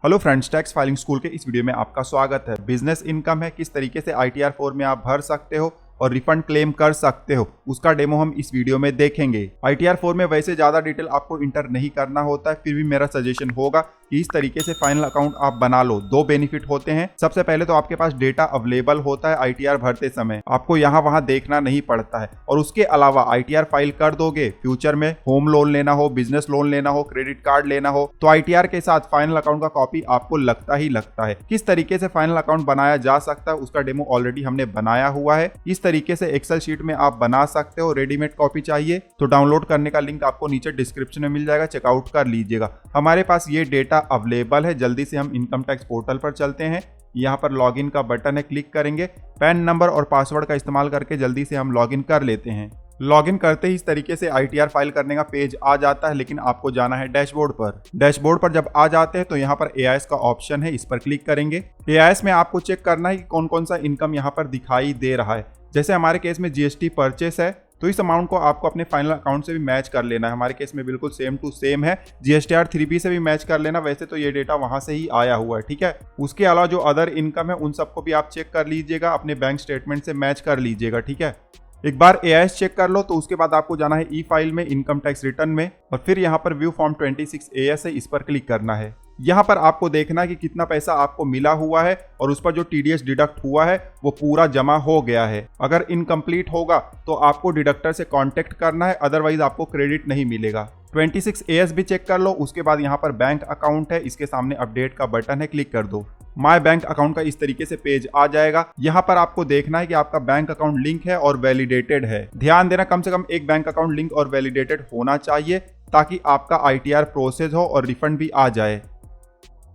Hello friends, tax filing school के इस video में आपका स्वागत है। बिजनेस इनकम है, किस तरीके से ITR 4 में आप भर सकते हो और रिफंड क्लेम कर सकते हो, उसका डेमो हम इस वीडियो में देखेंगे। ITR 4 में वैसे ज्यादा डिटेल आपको इंटर नहीं करना होता है, फिर भी मेरा सजेशन होगा कि इस तरीके से फाइनल अकाउंट आप बना लो। दो बेनिफिट होते हैं। सबसे पहले तो आपके पास डेटा अवेलेबल होता है ITR भरते समय, आपको यहाँ वहां देखना नहीं पड़ता है। और उसके अलावा ITR फाइल कर दोगे, फ्यूचर में होम लोन लेना हो, बिजनेस लोन लेना हो, क्रेडिट कार्ड लेना हो, तो ITR के साथ फाइनल अकाउंट का कॉपी आपको लगता ही लगता है। किस तरीके से फाइनल अकाउंट बनाया जा सकता है उसका डेमो ऑलरेडी हमने बनाया हुआ है। इस तरीके से एक्सेल शीट में आप बना सकते हो। रेडीमेड कॉपी चाहिए तो डाउनलोड करने का लिंक आपको नीचे डिस्क्रिप्शन में मिल जाएगा, चेकआउट कर लीजिएगा। हमारे पास ये डेटा अवेलेबल है। जल्दी से हम इनकम टैक्स पोर्टल पर चलते हैं। यहाँ पर लॉगिन का बटन है, क्लिक करेंगे। पैन नंबर और पासवर्ड का इस्तेमाल करके जल्दी से हम लॉगिन कर लेते हैं। लॉगिन करते ही इस तरीके से ITR फाइल करने का पेज आ जाता है, लेकिन आपको जाना है डैशबोर्ड पर। डैशबोर्ड पर जब आ जाते हैं तो यहाँ पर AIS का ऑप्शन है, इस पर क्लिक करेंगे। AIS में आपको चेक करना है कि कौन कौन सा इनकम यहाँ पर दिखाई दे रहा है। जैसे हमारे केस में GST परचेस है, तो इस अमाउंट को आपको अपने फाइनल अकाउंट से भी मैच कर लेना है। हमारे केस में बिल्कुल सेम टू सेम है। GSTR 3B से भी मैच कर लेना। वैसे तो ये डेटा वहां से ही आया हुआ है, ठीक है। उसके अलावा जो अदर इनकम है उन सबको भी आप चेक कर लीजिएगा, अपने बैंक स्टेटमेंट से मैच कर लीजिएगा, ठीक है। एक बार AIS चेक कर लो तो उसके बाद आपको जाना है E-फाइल में, इनकम टैक्स रिटर्न में, और फिर यहाँ पर व्यू फॉर्म 26AS है, इस पर क्लिक करना है। यहाँ पर आपको देखना है कि कितना पैसा आपको मिला हुआ है और उस पर जो TDS डिडक्ट हुआ है वो पूरा जमा हो गया है। अगर इनकम्प्लीट होगा तो आपको डिडक्टर से कांटेक्ट करना है, अदरवाइज आपको क्रेडिट नहीं मिलेगा। 26AS भी चेक कर लो। उसके बाद यहाँ पर बैंक अकाउंट है, इसके सामने अपडेट का बटन है, क्लिक कर दो। माय बैंक अकाउंट का इस तरीके से पेज आ जाएगा। यहाँ पर आपको देखना है कि आपका बैंक अकाउंट लिंक है और वैलिडेटेड है। ध्यान देना, कम से कम एक बैंक अकाउंट लिंक और वैलिडेटेड होना चाहिए ताकि आपका ITR प्रोसेस हो और रिफंड भी आ जाए।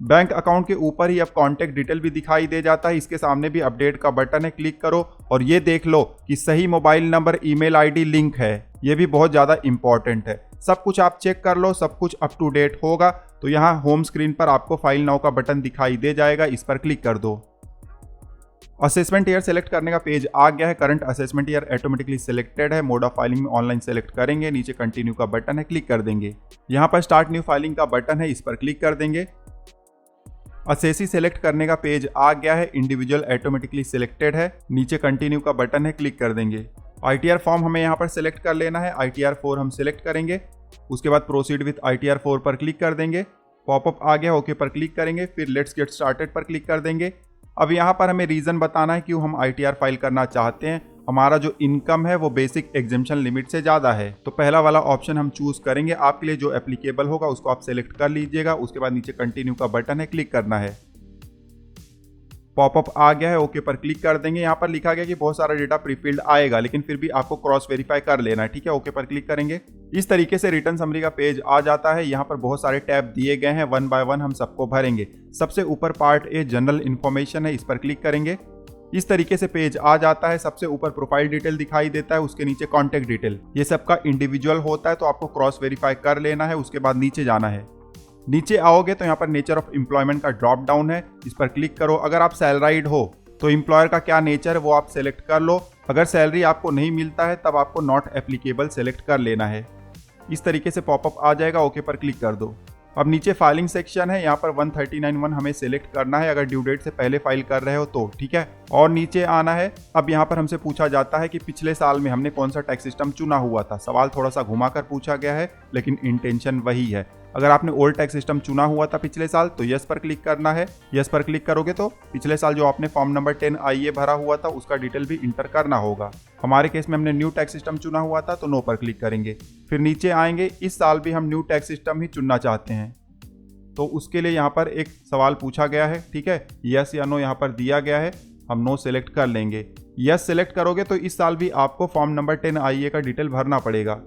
बैंक अकाउंट के ऊपर ही अब कॉन्टेक्ट डिटेल भी दिखाई दे जाता है, इसके सामने भी अपडेट का बटन है, क्लिक करो और ये देख लो कि सही mobile number, email ID link है। ये भी बहुत ज्यादा इंपॉर्टेंट है। सब कुछ आप चेक कर लो, सब कुछ अप टू डेट होगा तो यहाँ होम स्क्रीन पर आपको फाइल नाउ का बटन दिखाई दे जाएगा, इस पर क्लिक कर दो। असेसमेंट ईयर सेलेक्ट करने का पेज आ गया है। Current assessment year automatically selected है। मोड ऑफ फाइलिंग में ऑनलाइन सेलेक्ट करेंगे, नीचे कंटिन्यू का बटन है, क्लिक कर देंगे। यहाँ पर स्टार्ट न्यू फाइलिंग का बटन है, इस पर क्लिक कर देंगे। असेसी सेलेक्ट करने का पेज आ गया है। इंडिविजुअल ऑटोमेटिकली सिलेक्टेड है, नीचे कंटिन्यू का बटन है, क्लिक कर देंगे। ITR फॉर्म हमें यहाँ पर सिलेक्ट कर लेना है। ITR 4 हम सिलेक्ट करेंगे। उसके बाद प्रोसीड विथ ITR 4 पर क्लिक कर देंगे। पॉपअप आ गया, ओके पर क्लिक करेंगे। फिर लेट्स गेट स्टार्टेड पर क्लिक कर देंगे। अब यहाँ पर हमें रीजन बताना है क्यों हम ITR फाइल करना चाहते हैं। हमारा जो इनकम है वो बेसिक एग्जेम्पशन लिमिट से ज्यादा है, तो पहला वाला ऑप्शन हम चूज करेंगे। आपके लिए जो एप्लीकेबल होगा उसको आप सिलेक्ट कर लीजिएगा। उसके बाद नीचे कंटिन्यू का बटन है, क्लिक करना है। पॉपअप आ गया है, ओके पर क्लिक कर देंगे। यहाँ पर लिखा गया कि बहुत सारा डेटा प्रीफिल्ड आएगा, लेकिन फिर भी आपको क्रॉस वेरीफाई कर लेना है, ठीक है। ओके पर क्लिक करेंगे। इस तरीके से रिटर्न समरी का पेज आ जाता है। यहाँ पर बहुत सारे टैब दिए गए हैं, वन बाय वन हम सबको भरेंगे। सबसे ऊपर पार्ट A जनरल इन्फॉर्मेशन है, इस पर क्लिक करेंगे। इस तरीके से पेज आ जाता है। सबसे ऊपर प्रोफाइल डिटेल दिखाई देता है, उसके नीचे कॉन्टेक्ट डिटेल। ये सबका इंडिविजुअल होता है तो आपको क्रॉस वेरीफाई कर लेना है। उसके बाद नीचे जाना है। नीचे आओगे तो यहाँ पर नेचर ऑफ एम्प्लॉयमेंट का ड्रॉप डाउन है, इस पर क्लिक करो। अगर आप सैलराइड हो तो एम्प्लॉयर का क्या नेचर है वो आप सेलेक्ट कर लो। अगर सैलरी आपको नहीं मिलता है तब आपको नॉट एप्लीकेबल सेलेक्ट कर लेना है। इस तरीके से पॉपअप आ जाएगा, ओके पर क्लिक कर दो। अब नीचे फाइलिंग सेक्शन है, यहाँ पर 139(1) हमें सेलेक्ट करना है अगर ड्यू डेट से पहले फाइल कर रहे हो तो, ठीक है। और नीचे आना है। अब यहाँ पर हमसे पूछा जाता है कि पिछले साल में हमने कौन सा टैक्स सिस्टम चुना हुआ था। सवाल थोड़ा सा घुमाकर पूछा गया है, लेकिन इंटेंशन वही है। अगर आपने ओल्ड टैक्स सिस्टम चुना हुआ था पिछले साल तो यस पर क्लिक करना है। यस पर क्लिक करोगे तो पिछले साल जो आपने फॉर्म नंबर 10 IA भरा हुआ था उसका डिटेल भी इंटर करना होगा। हमारे केस में हमने न्यू टैक्स सिस्टम चुना हुआ था तो नो पर क्लिक करेंगे। फिर नीचे आएंगे, इस साल भी हम न्यू टैक्स सिस्टम ही चुनना चाहते हैं तो उसके लिए यहाँ पर एक सवाल पूछा गया है, ठीक है। यस या नो यहाँ पर दिया गया है, हम नो सेलेक्ट कर लेंगे। यस सेलेक्ट करोगे तो इस साल भी आपको फॉर्म नंबर 10 IA का डिटेल भरना पड़ेगा।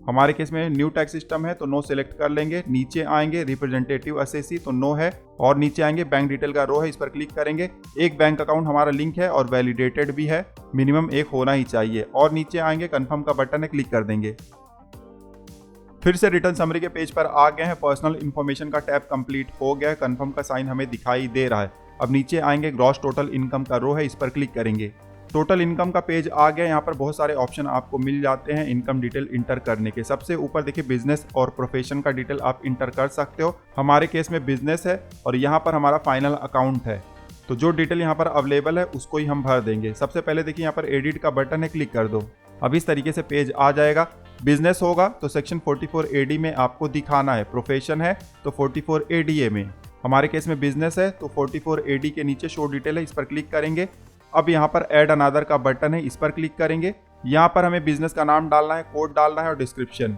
हमारे केस में न्यू टैक्स सिस्टम है तो नो सेलेक्ट कर लेंगे। नीचे आएंगे, रिप्रेजेंटेटिव असेसी तो नो है, और नीचे आएंगे बैंक डिटेल का रो है, इस पर क्लिक करेंगे। एक बैंक अकाउंट हमारा लिंक है और वैलिडेटेड भी है, मिनिमम एक होना ही चाहिए। और नीचे आएंगे, कंफर्म का बटन है, क्लिक कर देंगे। फिर से रिटर्न समरी के पेज पर आ गए हैं। पर्सनल इन्फॉर्मेशन का टैब कंप्लीट हो गया है, कंफर्म का साइन हमें दिखाई दे रहा है। अब नीचे आएंगे, ग्रॉस टोटल इनकम का रो है, इस पर क्लिक करेंगे। टोटल इनकम का पेज आ गया। यहाँ पर बहुत सारे ऑप्शन आपको मिल जाते हैं इनकम डिटेल इंटर करने के। सबसे ऊपर देखिए बिजनेस और प्रोफेशन का डिटेल आप इंटर कर सकते हो। हमारे केस में बिजनेस है और यहाँ पर हमारा फाइनल अकाउंट है, तो जो डिटेल यहाँ पर अवेलेबल है उसको ही हम भर देंगे। सबसे पहले देखिए यहाँ पर एडिट का बटन है, क्लिक कर दो। अब इस तरीके से पेज आ जाएगा। बिजनेस होगा तो सेक्शन 44 AD में आपको दिखाना है, प्रोफेशन है तो 44 ADA में। हमारे केस में बिजनेस है तो 44 AD के नीचे शो डिटेल है, इस पर क्लिक करेंगे। अब यहाँ पर ऐड अनदर का बटन है, इस पर क्लिक करेंगे। यहाँ पर हमें बिजनेस का नाम डालना है, कोड डालना है और डिस्क्रिप्शन।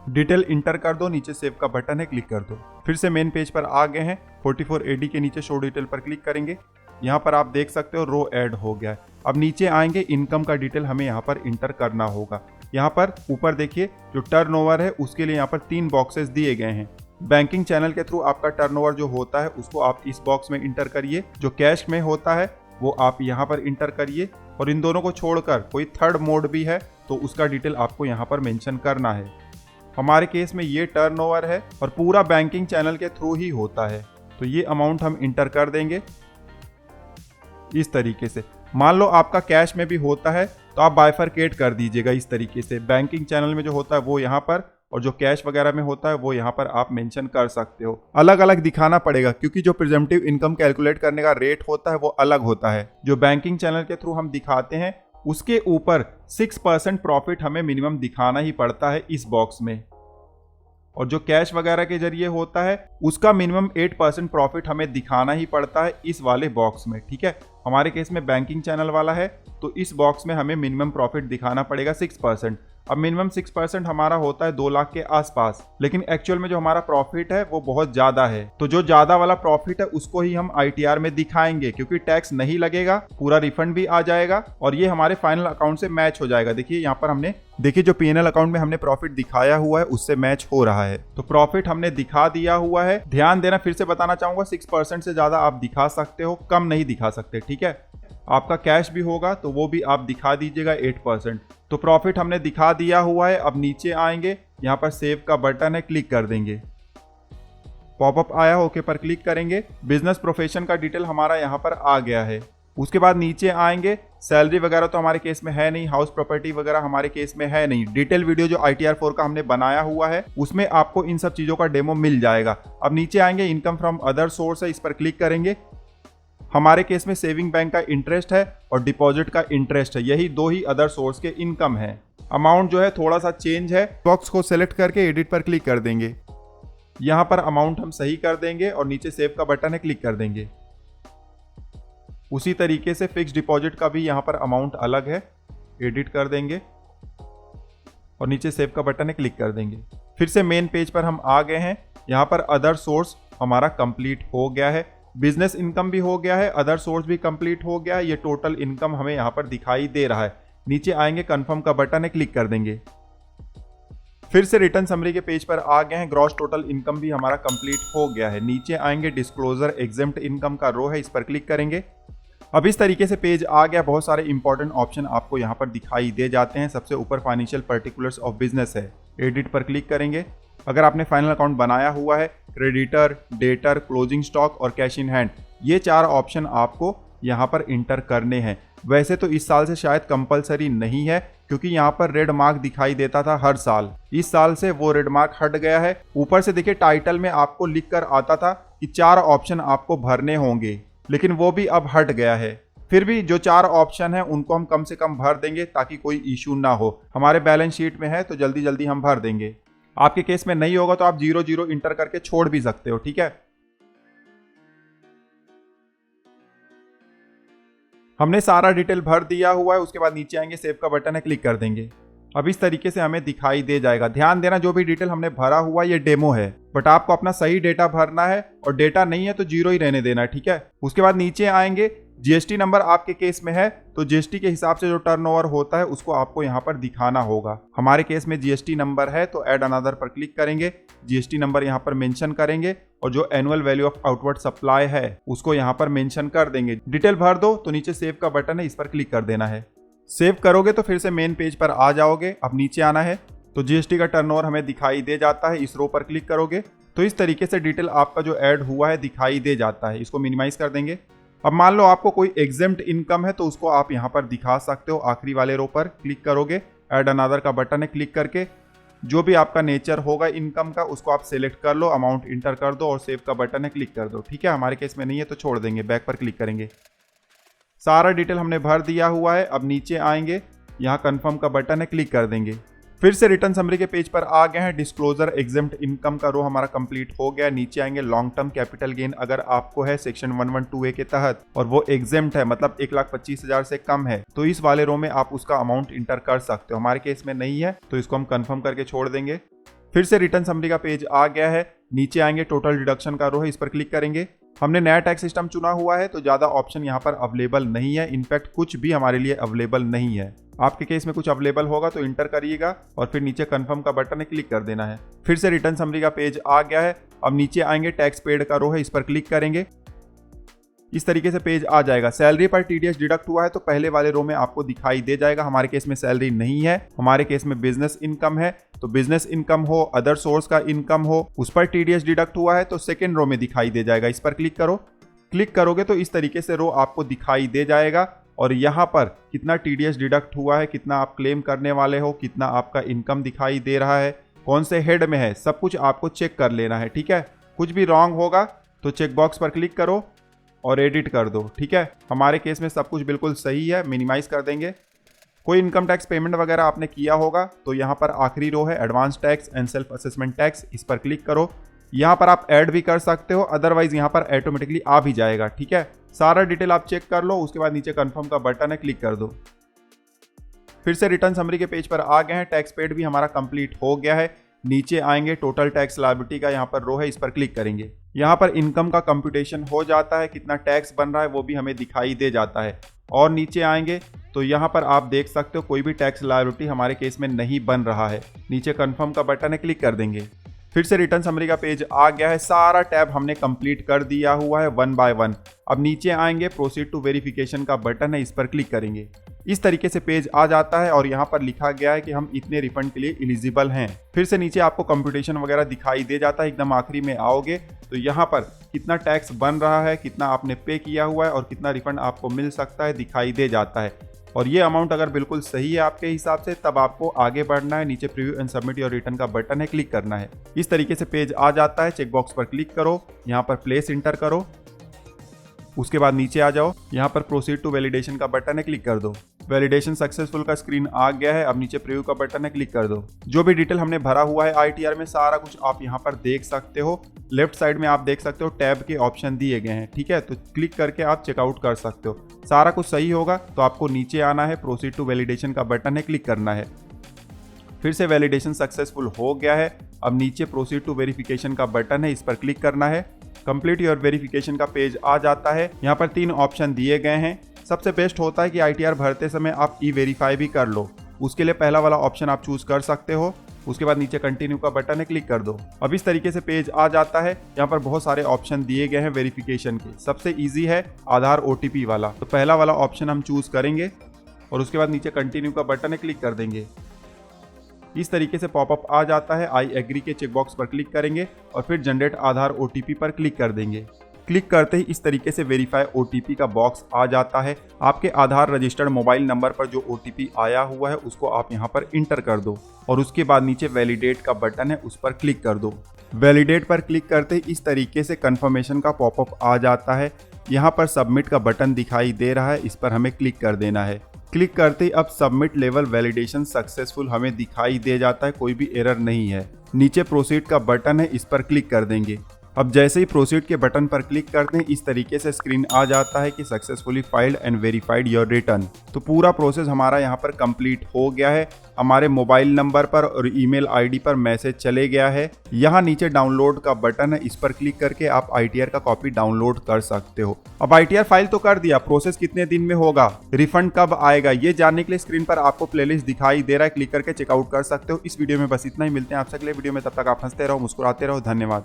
डिटेल इंटर कर दो, नीचे सेव का बटन है, क्लिक कर दो। फिर से मेन पेज पर आ गए हैं। 44 AD के नीचे शो डिटेल पर क्लिक करेंगे। यहाँ पर आप देख सकते हो रो ऐड हो गया है। अब नीचे आएंगे, इनकम का डिटेल हमें यहाँ पर इंटर करना होगा। यहाँ पर ऊपर देखिए जो टर्नओवर है उसके लिए यहाँ पर 3 बॉक्सेस दिए गए हैं। बैंकिंग चैनल के थ्रू आपका टर्नओवर जो होता है उसको आप इस बॉक्स में इंटर करिए। जो कैश में होता है वो आप यहाँ पर इंटर करिए, और इन दोनों को छोड़कर कोई थर्ड मोड भी है तो उसका डिटेल आपको यहाँ पर मेंशन करना है। हमारे केस में ये टर्नओवर है और पूरा बैंकिंग चैनल के थ्रू ही होता है, तो ये अमाउंट हम इंटर कर देंगे इस तरीके से। मान लो आपका कैश में भी होता है तो आप बाइफरकेट कर दीजिएगा इस तरीके से। बैंकिंग चैनल में जो होता है वो यहाँ पर, और जो कैश वगैरह में होता है वो यहाँ पर आप मेंशन कर सकते हो। अलग अलग दिखाना पड़ेगा क्योंकि जो प्रिजम्पटिव इनकम कैलकुलेट करने का रेट होता है वो अलग होता है। जो बैंकिंग चैनल के थ्रू हम दिखाते हैं उसके ऊपर 6% प्रॉफिट हमें मिनिमम दिखाना ही पड़ता है इस बॉक्स में, और जो कैश वगैरह के जरिए होता है उसका मिनिमम 8% प्रॉफिट हमें दिखाना ही पड़ता है इस वाले बॉक्स में। ठीक है, हमारे केस में बैंकिंग चैनल वाला है तो इस बॉक्स में हमें मिनिमम प्रॉफिट दिखाना पड़ेगा 6%। अब मिनिमम 6% हमारा होता है 2 लाख के आसपास, लेकिन एक्चुअल में जो हमारा प्रॉफिट है वो बहुत ज्यादा है। तो जो ज्यादा वाला प्रॉफिट है उसको ही हम ITR में दिखाएंगे, क्योंकि टैक्स नहीं लगेगा, पूरा रिफंड भी आ जाएगा और ये हमारे फाइनल अकाउंट से मैच हो जाएगा। देखिए यहाँ पर हमने जो PNL अकाउंट में हमने प्रॉफिट दिखाया हुआ है उससे मैच हो रहा है, तो प्रॉफिट हमने दिखा दिया हुआ है। ध्यान देना, फिर से बताना चाहूंगा 6% से ज्यादा आप दिखा सकते हो, कम नहीं दिखा सकते। ठीक है, आपका कैश भी होगा तो वो भी आप दिखा दीजिएगा 8%। तो प्रॉफिट हमने दिखा दिया हुआ है। अब नीचे आएंगे, यहाँ पर सेव का बटन है, क्लिक कर देंगे। पॉपअप आया, ओके पर क्लिक करेंगे। बिजनेस प्रोफेशन का डिटेल हमारा यहाँ पर आ गया है। उसके बाद नीचे आएंगे, सैलरी वगैरह तो हमारे केस में है नहीं, हाउस प्रॉपर्टी वगैरह हमारे केस में है नहीं। डिटेल वीडियो जो ITR 4 का हमने बनाया हुआ है उसमें आपको इन सब चीजों का डेमो मिल जाएगा। अब नीचे आएंगे, इनकम फ्रॉम अदर सोर्स है, इस पर क्लिक करेंगे। हमारे केस में सेविंग बैंक का इंटरेस्ट है और डिपॉजिट का इंटरेस्ट है, यही 2 ही अदर सोर्स के इनकम है। अमाउंट जो है थोड़ा सा चेंज है, बॉक्स को सिलेक्ट करके एडिट पर क्लिक कर देंगे। यहाँ पर अमाउंट हम सही कर देंगे और नीचे सेव का बटन है, क्लिक कर देंगे। उसी तरीके से फिक्स डिपॉजिट का भी यहाँ पर अमाउंट अलग है, एडिट कर देंगे और नीचे सेव का बटन है, क्लिक कर देंगे। फिर से मेन पेज पर हम आ गए हैं। यहाँ पर अदर सोर्स हमारा कंप्लीट हो गया है, बिजनेस इनकम भी हो गया है, अदर सोर्स भी कंप्लीट हो गया है। ये टोटल इनकम हमें यहाँ पर दिखाई दे रहा है। नीचे आएंगे, कंफर्म का बटन है, क्लिक कर देंगे। फिर से रिटर्न समरी के पेज पर आ गए हैं। ग्रॉस टोटल इनकम भी हमारा कंप्लीट हो गया है। नीचे आएंगे, डिस्क्लोजर एग्जेम्प्ट इनकम का रो है, इस पर क्लिक करेंगे। अब इस तरीके से पेज आ गया। बहुत सारे इंपॉर्टेंट ऑप्शन आपको यहाँ पर दिखाई दे जाते हैं। सबसे ऊपर फाइनेंशियल पर्टिकुलर्स ऑफ बिजनेस है, एडिट पर क्लिक करेंगे। अगर आपने फाइनल अकाउंट बनाया हुआ है, क्रेडिटर, डेटर, क्लोजिंग स्टॉक और कैश इन हैंड, ये 4 ऑप्शन आपको यहाँ पर इंटर करने हैं। वैसे तो इस साल से शायद कंपलसरी नहीं है, क्योंकि यहाँ पर रेड मार्क दिखाई देता था हर साल। इस साल से वो रेड मार्क हट गया है। ऊपर से देखिए टाइटल में आपको लिख कर आता था कि 4 ऑप्शन आपको भरने होंगे, लेकिन वो भी अब हट गया है। फिर भी जो 4 ऑप्शन है उनको हम कम से कम भर देंगे ताकि कोई इशू ना हो। हमारे बैलेंस शीट में है तो जल्दी जल्दी हम भर देंगे। आपके केस में नहीं होगा तो आप 0 इंटर करके छोड़ भी सकते हो। ठीक है, हमने सारा डिटेल भर दिया हुआ है। उसके बाद नीचे आएंगे, सेव का बटन है, क्लिक कर देंगे। अब इस तरीके से हमें दिखाई दे जाएगा। ध्यान देना, जो भी डिटेल हमने भरा हुआ ये डेमो है, बट आपको अपना सही डेटा भरना है और डेटा नहीं है तो 0 ही रहने देना है। ठीक है, उसके बाद नीचे आएंगे, GST नंबर आपके केस में है तो GST के हिसाब से जो टर्नओवर होता है उसको आपको यहाँ पर दिखाना होगा। हमारे केस में GST नंबर है तो ऐड अनदर पर क्लिक करेंगे, GST नंबर यहाँ पर मेंशन करेंगे और जो annual value of outward supply है उसको यहाँ पर मेंशन कर देंगे। डिटेल भर दो तो नीचे सेव का बटन है, इस पर क्लिक कर देना है। सेव करोगे तो फिर से मेन पेज पर आ जाओगे। अब नीचे आना है तो GST का टर्नओवर हमें दिखाई दे जाता है। इस रो पर क्लिक करोगे तो इस तरीके से डिटेल आपका जो ऐड हुआ है दिखाई दे जाता है। इसको मिनिमाइज कर देंगे। अब मान लो आपको कोई एग्जेम्प्ट इनकम है तो उसको आप यहाँ पर दिखा सकते हो। आखिरी वाले रो पर क्लिक करोगे, ऐड अनदर का बटन है, क्लिक करके जो भी आपका नेचर होगा इनकम का उसको आप सेलेक्ट कर लो, अमाउंट इंटर कर दो और सेव का बटन है, क्लिक कर दो। ठीक है, हमारे केस में नहीं है तो छोड़ देंगे, बैक पर क्लिक करेंगे। सारा डिटेल हमने भर दिया हुआ है। अब नीचे आएंगे, यहाँ कंफर्म का बटन है, क्लिक कर देंगे। फिर से रिटर्न समरी के पेज पर आ गए हैं। डिस्क्लोजर एग्जेम्प्ट इनकम का रो हमारा कंप्लीट हो गया। नीचे आएंगे, लॉन्ग टर्म कैपिटल गेन अगर आपको है सेक्शन 112A के तहत और वो एग्जेम्प्ट है, मतलब 1,25,000 से कम है, तो इस वाले रो में आप उसका अमाउंट इंटर कर सकते हो। हमारे केस में नहीं है तो इसको हम कंफर्म करके छोड़ देंगे। फिर से रिटर्न समरी का पेज आ गया है। नीचे आएंगे, टोटल डिडक्शन का रो है, इस पर क्लिक करेंगे। हमने नया टैक्स सिस्टम चुना हुआ है तो ज़्यादा ऑप्शन यहाँ पर अवेलेबल नहीं है। इनफैक्ट कुछ भी हमारे लिए अवेलेबल नहीं है। आपके केस में कुछ अवेलेबल होगा तो इंटर करिएगा और फिर नीचे कंफर्म का बटन है, क्लिक कर देना है। फिर से रिटर्न समरी का पेज आ गया है। अब नीचे आएंगे, टैक्स पेड का रो है, इस पर क्लिक करेंगे। इस तरीके से पेज आ जाएगा। सैलरी पर टीडीएस डिडक्ट हुआ है तो पहले वाले रो में आपको दिखाई दे जाएगा। हमारे केस में सैलरी नहीं है, हमारे केस में बिजनेस इनकम है, तो बिजनेस इनकम हो, अदर सोर्स का इनकम हो, उस पर टीडीएस डिडक्ट हुआ है तो सेकेंड रो में दिखाई दे जाएगा। इस पर क्लिक करो। क्लिक करोगे तो इस तरीके से रो आपको दिखाई दे जाएगा और यहाँ पर कितना टीडीएस डिडक्ट हुआ है, कितना आप क्लेम करने वाले हो, कितना आपका इनकम दिखाई दे रहा है, कौन से हेड में है, सब कुछ आपको चेक कर लेना है। ठीक है, कुछ भी रॉन्ग होगा तो चेक बॉक्स पर क्लिक करो और एडिट कर दो। ठीक है, हमारे केस में सब कुछ बिल्कुल सही है। मिनिमाइज कर देंगे। कोई इनकम टैक्स पेमेंट वगैरह आपने किया होगा तो यहाँ पर आखिरी रो है, advance tax and self assessment tax, इस पर क्लिक करो। यहाँ पर आप ऐड भी कर सकते हो, अदरवाइज यहाँ पर ऑटोमेटिकली आ भी जाएगा। ठीक है, सारा डिटेल आप चेक कर लो, उसके बाद नीचे कंफर्म का बटन है, क्लिक कर दो। फिर से रिटर्न समरी के पेज पर आ गए हैं। टैक्स पेड भी हमारा कंप्लीट हो गया है। नीचे आएंगे, टोटल टैक्स लायबिलिटी का यहाँ पर रो है, इस पर क्लिक करेंगे। यहाँ पर इनकम का कंप्यूटेशन हो जाता है, कितना टैक्स बन रहा है वो भी हमें दिखाई दे जाता है। और नीचे आएंगे तो यहाँ पर आप देख सकते हो कोई भी टैक्स लायबिलिटी हमारे केस में नहीं बन रहा है। नीचे कंफर्म का बटन है, क्लिक कर देंगे। फिर से रिटर्न समरी का पेज आ गया है। सारा टैब हमने कंप्लीट कर दिया हुआ है 1 बाय 1। अब नीचे आएंगे, प्रोसीड टू वेरिफिकेशन का बटन है, इस पर क्लिक करेंगे। इस तरीके से पेज आ जाता है और यहाँ पर लिखा गया है कि हम इतने रिफंड के लिए एलिजिबल हैं। फिर से नीचे आपको कंप्यूटेशन वगैरह दिखाई दे जाता है। एकदम आखिरी में आओगे तो यहाँ पर कितना टैक्स बन रहा है, कितना आपने पे किया हुआ है और कितना रिफंड आपको मिल सकता है दिखाई दे जाता है। और ये अमाउंट अगर बिल्कुल सही है आपके हिसाब से तब आपको आगे बढ़ना है। नीचे preview and submit your return का बटन है, क्लिक करना है। इस तरीके से पेज आ जाता है। चेक बॉक्स पर क्लिक करो, यहाँ पर प्लेस इंटर करो, उसके बाद नीचे आ जाओ, यहाँ पर प्रोसीड टू वैलिडेशन का बटन है, क्लिक कर दो। वैलिडेशन सक्सेसफुल का स्क्रीन आ गया है। अब नीचे प्रीव्यू का बटन है, क्लिक कर दो। जो भी डिटेल हमने भरा हुआ है आईटीआर में सारा कुछ आप यहाँ पर देख सकते हो। लेफ्ट साइड में आप देख सकते हो टैब के ऑप्शन दिए गए हैं। ठीक है, तो क्लिक करके आप चेकआउट कर सकते हो। सारा कुछ सही होगा तो आपको नीचे आना है, प्रोसीड टू वैलिडेशन का बटन है, क्लिक करना है। फिर से वैलिडेशन सक्सेसफुल हो गया है। अब नीचे प्रोसीड टू वेरिफिकेशन का बटन है, इस पर क्लिक करना है। कंप्लीट योर वेरिफिकेशन का पेज आ जाता है। यहाँ पर 3 ऑप्शन दिए गए हैं। सबसे बेस्ट होता है कि आईटीआर भरते समय आप ई वेरीफाई भी कर लो। उसके लिए पहला वाला ऑप्शन आप चूज कर सकते हो। उसके बाद नीचे कंटिन्यू का बटन है, क्लिक कर दो। अब इस तरीके से पेज आ जाता है। यहाँ पर बहुत सारे ऑप्शन दिए गए हैं वेरिफिकेशन के। सबसे ईजी है आधार OTP वाला, तो पहला वाला ऑप्शन हम चूज करेंगे और उसके बाद नीचे कंटिन्यू का बटन है, क्लिक कर देंगे। इस तरीके से पॉपअप आ जाता है। आई एग्री के चेकबॉक्स पर क्लिक करेंगे और फिर जनरेट आधार OTP पर क्लिक कर देंगे। क्लिक करते ही इस तरीके से वेरीफाई OTP का बॉक्स आ जाता है। आपके आधार रजिस्टर्ड मोबाइल नंबर पर जो OTP आया हुआ है उसको आप यहाँ पर इंटर कर दो और उसके बाद नीचे वैलिडेट का बटन है, उस पर क्लिक कर दो। वैलिडेट पर क्लिक करते ही इस तरीके से कंफर्मेशन का पॉपअप आ जाता है। यहाँ पर सबमिट का बटन दिखाई दे रहा है, इस पर हमें क्लिक कर देना है। क्लिक करते ही अब सबमिट लेवल वैलिडेशन सक्सेसफुल हमें दिखाई दे जाता है, कोई भी एरर नहीं है। नीचे प्रोसीड का बटन है, इस पर क्लिक कर देंगे। अब जैसे ही प्रोसीड के बटन पर क्लिक करते हैं इस तरीके से स्क्रीन आ जाता है कि successfully filed and verified your return. तो पूरा प्रोसेस हमारा यहाँ पर कंप्लीट हो गया है। हमारे मोबाइल नंबर पर और ईमेल आईडी पर मैसेज चले गया है। यहाँ नीचे डाउनलोड का बटन है, इस पर क्लिक करके आप आईटीआर का कॉपी डाउनलोड कर सकते हो। अब आईटीआर फाइल तो कर दिया, प्रोसेस कितने दिन में होगा, रिफंड कब आएगा, ये जानने के लिए स्क्रीन पर आपको प्लेलिस्ट दिखाई दे रहा है, क्लिक करके चेकआउट कर सकते हो। इस वीडियो में बस इतना ही। मिलते हैं आपसे अगले वीडियो में, तब तक आप हंसते रहो, मुस्कुराते रहो। धन्यवाद।